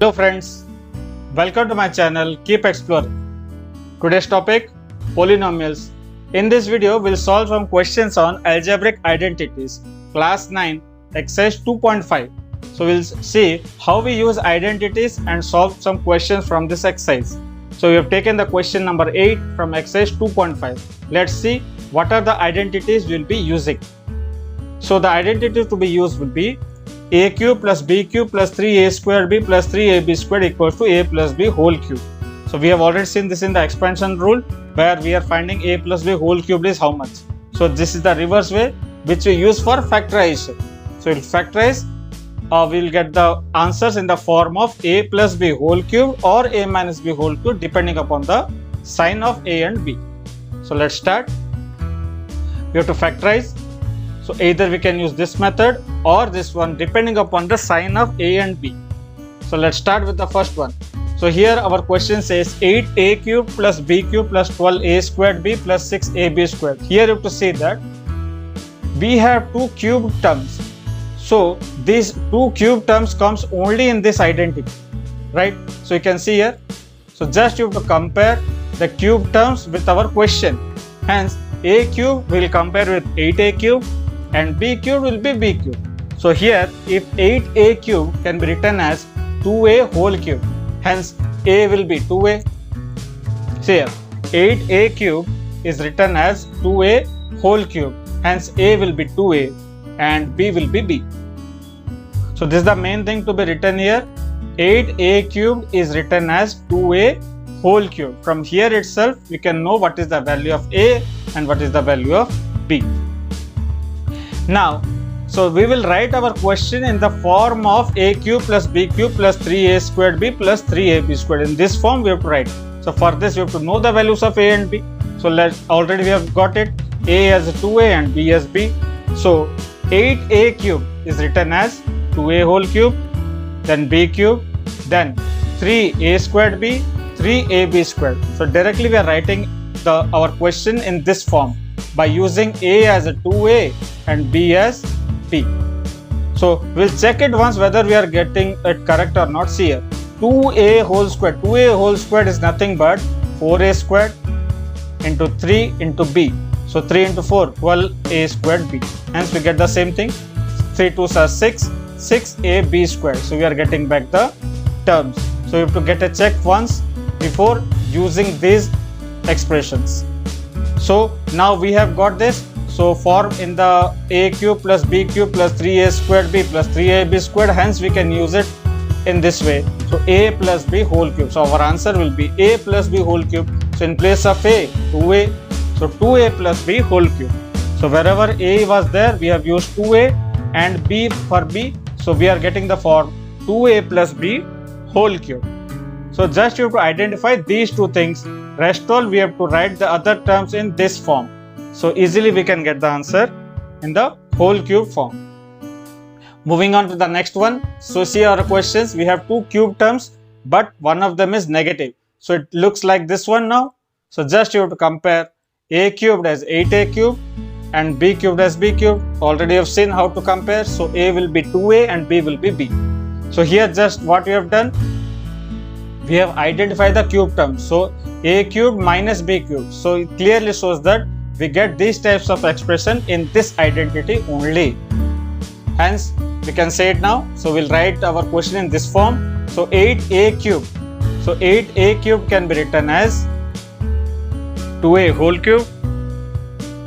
Hello friends, welcome to my channel. Keep exploring. Today's topic, polynomials. In this video, we'll solve some questions on algebraic identities, class 9, exercise 2.5. So we'll see how we use identities and solve some questions from this exercise. So we have taken the question number 8 from exercise 2.5. Let's see what are the identities we'll be using. So the identity to be used will be a cube plus b cube plus 3a squared b plus 3ab squared equals to a plus b whole cube. So we have already seen this in the expansion rule, where we are finding a plus b whole cube is how much. So this is the reverse way which we use for factorization. So we'll factorize, we'll get the answers in the form of a plus b whole cube or a minus b whole cube depending upon the sign of a and b. So let's start. We have to factorize. So either we can use this method or this one depending upon the sign of a and b. So let's start with the first one. So here our question says 8a cube plus b cube plus 12a squared b plus 6ab squared. Here you have to see that we have two cube terms. So these two cube terms comes only in this identity, right? So you can see here. So just you have to compare the cube terms with our question. Hence a cube will compare with 8a cube and b cube will be b cube. So here if 8a cube can be written as 2a whole cube, hence a will be 2a. See here 8a cube is written as 2a whole cube, hence a will be 2a and b will be b. So this is the main thing to be written here. 8a cube is written as 2a whole cube. From here itself we can know what is the value of a and what is the value of b. Now, so we will write our question in the form of a cube plus b cube plus 3a squared b plus 3ab squared. In this form we have to write. So for this we have to know the values of a and b. So already we have got it. A as 2a and b as b. So 8a cube is written as 2a whole cube, then b cube, then 3a squared b, 3ab squared. So directly we are writing our question in this form by using a as a 2a and b as b. So we'll check it once whether we are getting it correct or not. See here 2a whole squared. 2a whole squared is nothing but 4a squared into 3 into b. So 3 into 4, 12a squared b. Hence we get the same thing. 3 2s are 6, 6ab squared. So we are getting back the terms. So you have to get a check once before using these expressions. So now we have got this. So form in the a cube plus b cube plus 3a squared b plus 3ab squared. Hence we can use it in this way. So a plus b whole cube. So our answer will be a plus b whole cube. So in place of a, 2a. So 2a plus b whole cube. So wherever a was there, we have used 2a and b for b. So we are getting the form 2a plus b whole cube. So just you have to identify these two things. Rest all we have to write the other terms in this form. So easily we can get the answer in the whole cube form. Moving on to the next one. So see our questions. We have two cube terms, but one of them is negative. So it looks like this one now. So just you have to compare a cubed as 8a cube and b cubed as b cubed. Already you have seen how to compare. So a will be 2a and b will be b. So here just what we have done, we have identified the cube terms. So a cubed minus b cubed. So it clearly shows that we get these types of expression in this identity only. Hence we can say it now. So we'll write our question in this form. So 8a cubed. So 8a cubed can be written as 2a whole cube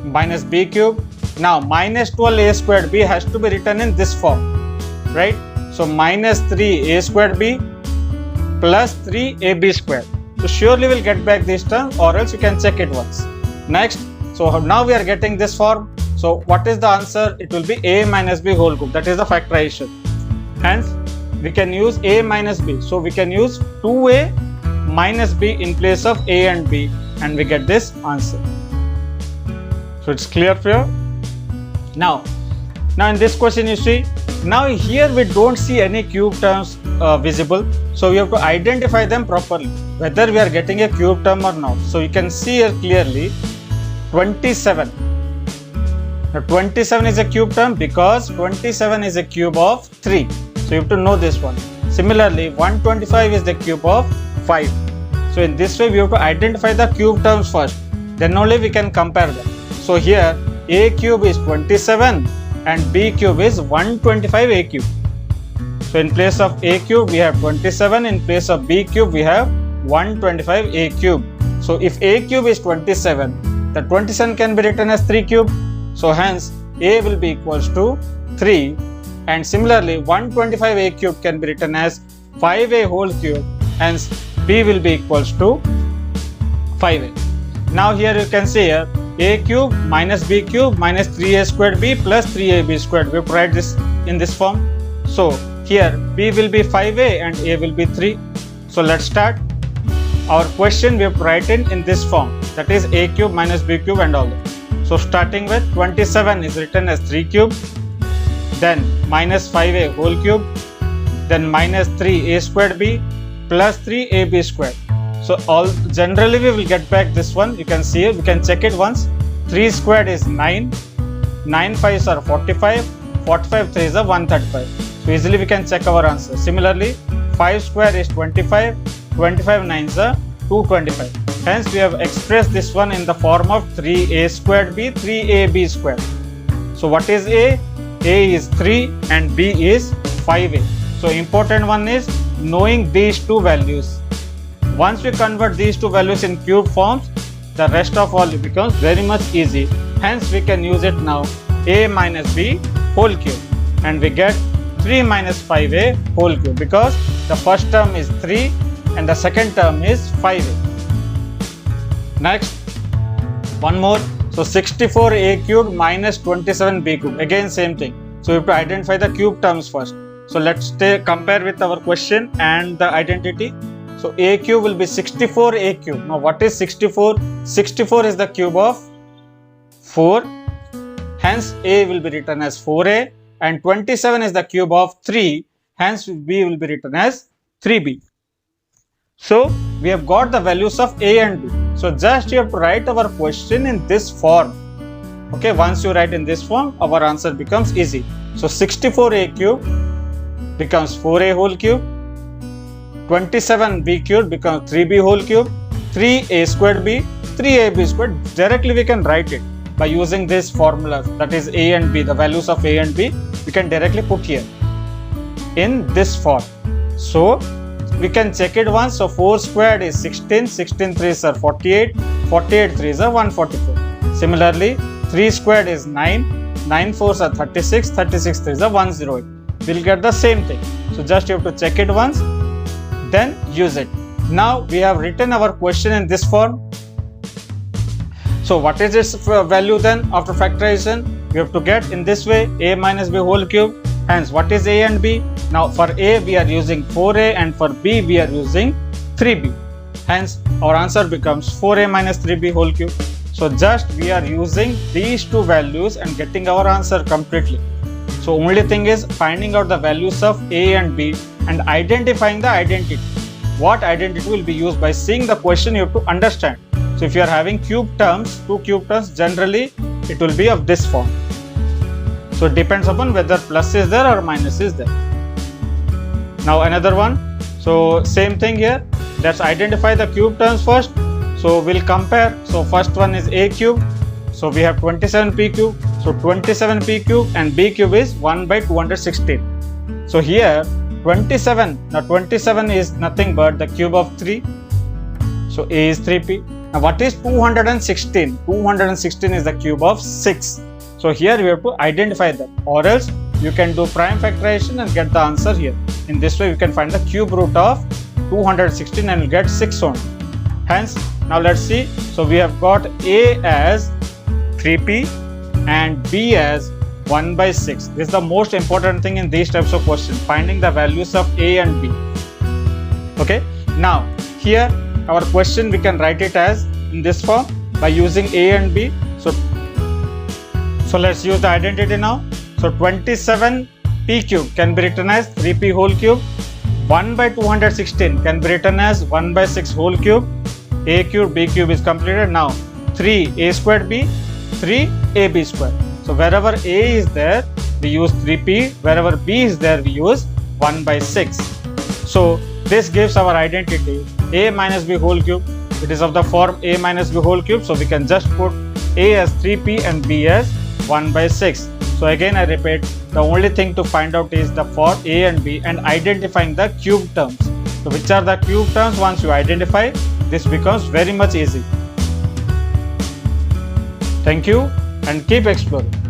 minus b cube. Now minus 12a squared b has to be written in this form, right? So minus 3a squared b plus 3ab squared. So surely we'll get back this term, or else you can check it once. Next, so now we are getting this form. So what is the answer? It will be a minus b whole cube. That is the factorization. Hence we can use a minus b. So we can use 2a minus b in place of a and b, and we get this answer. So it's clear for you. Now in this question you see, now here we don't see any cube terms visible. So we have to identify them properly, whether we are getting a cube term or not. So you can see here clearly 27. Now 27 is a cube term because 27 is a cube of 3. So you have to know this one. Similarly, 125 is the cube of 5. So in this way we have to identify the cube terms first, then only we can compare them. So here a cube is 27 and b cube is 125 a cube. So in place of a cube we have 27, in place of b cube we have 125 a cube. So if a cube is 27, the 27 can be written as 3 cube. So hence a will be equals to 3, and similarly 125 a cube can be written as 5a whole cube, hence b will be equals to 5a. Now here you can see here a cube minus b cube minus 3a squared b plus 3ab squared. We have to write this in this form. So here b will be 5a and a will be 3. So let's start. Our question we have to write in this form, that is a cube minus b cube and all that. So starting with 27 is written as 3 cube, then minus 5a whole cube, then minus 3a squared b plus 3ab squared. So all generally we will get back this one. You can see it, we can check it once. 3 squared is 9, 9 5s are 45, 45 3s are 135. So easily we can check our answer. Similarly 5 square is 25, 25 9s are 225. Hence we have expressed this one in the form of 3a squared b 3ab squared. So what is a? A is 3 and b is 5a. So important one is knowing these two values. Once we convert these two values in cube forms, the rest of all becomes very much easy. Hence we can use it now, a minus b whole cube, and we get 3 minus 5a whole cube, because the first term is 3 and the second term is 5a. Next, one more. So 64a cubed minus 27b cubed. Again same thing. So we have to identify the cube terms first. So let's compare with our question and the identity. So a cube will be 64a cube. Now what is 64? 64 is the cube of 4. Hence a will be written as 4a, and 27 is the cube of 3. Hence b will be written as 3b. So we have got the values of a and b. So just you have to write our question in this form. Okay, once you write in this form, our answer becomes easy. So 64a cube becomes 4a whole cube, 27b cubed becomes 3b whole cube, 3a squared b, 3ab squared. Directly we can write it by using this formula, that is a and b, the values of a and b we can directly put here in this form. So we can check it once. So 4 squared is 16, 16 3s are 48, 48 3s are 144. Similarly 3 squared is 9, 9 4s are 36, 36 3s are 108. We'll get the same thing. So just you have to check it once, then use it. Now we have written our question in this form. So what is its value then after factorization? We have to get in this way, a minus b whole cube. Hence what is a and b? Now for a we are using 4a and for b we are using 3b. Hence our answer becomes 4a minus 3b whole cube. So just we are using these two values and getting our answer completely. So only thing is finding out the values of a and b and identifying the identity. What identity will be used? By seeing the question you have to understand. So if you are having cube terms, two cube terms, generally it will be of this form. So it depends upon whether plus is there or minus is there. Now another one. So same thing here. Let's identify the cube terms first. So we'll compare. So first one is a cube. So we have 27p cube. So 27p cube and b cube is 1 by 216. So here 27. Now 27 is nothing but the cube of 3. So a is 3p. Now what is 216? 216 is the cube of 6. So here we have to identify that, or else you can do prime factorization and get the answer here. In this way we can find the cube root of 216 and we'll get 6 only. Hence now let's see. So we have got a as 3p and b as 1 by 6. This is the most important thing in these types of questions, finding the values of a and b. Okay, now here our question we can write it as in this form by using a and b. So let's use the identity now. So 27p cube can be written as 3p whole cube. 1 by 216 can be written as 1 by 6 whole cube. A cube, b cube is completed. Now 3a squared b, 3ab squared. So wherever a is there we use 3p, wherever b is there we use 1 by 6. So this gives our identity a minus b whole cube. It is of the form a minus b whole cube, so we can just put a as 3p and b as 1 by 6. So again I repeat, the only thing to find out is the form a and b and identifying the cube terms. So which are the cube terms? Once you identify, this becomes very much easy. Thank you and keep exploring.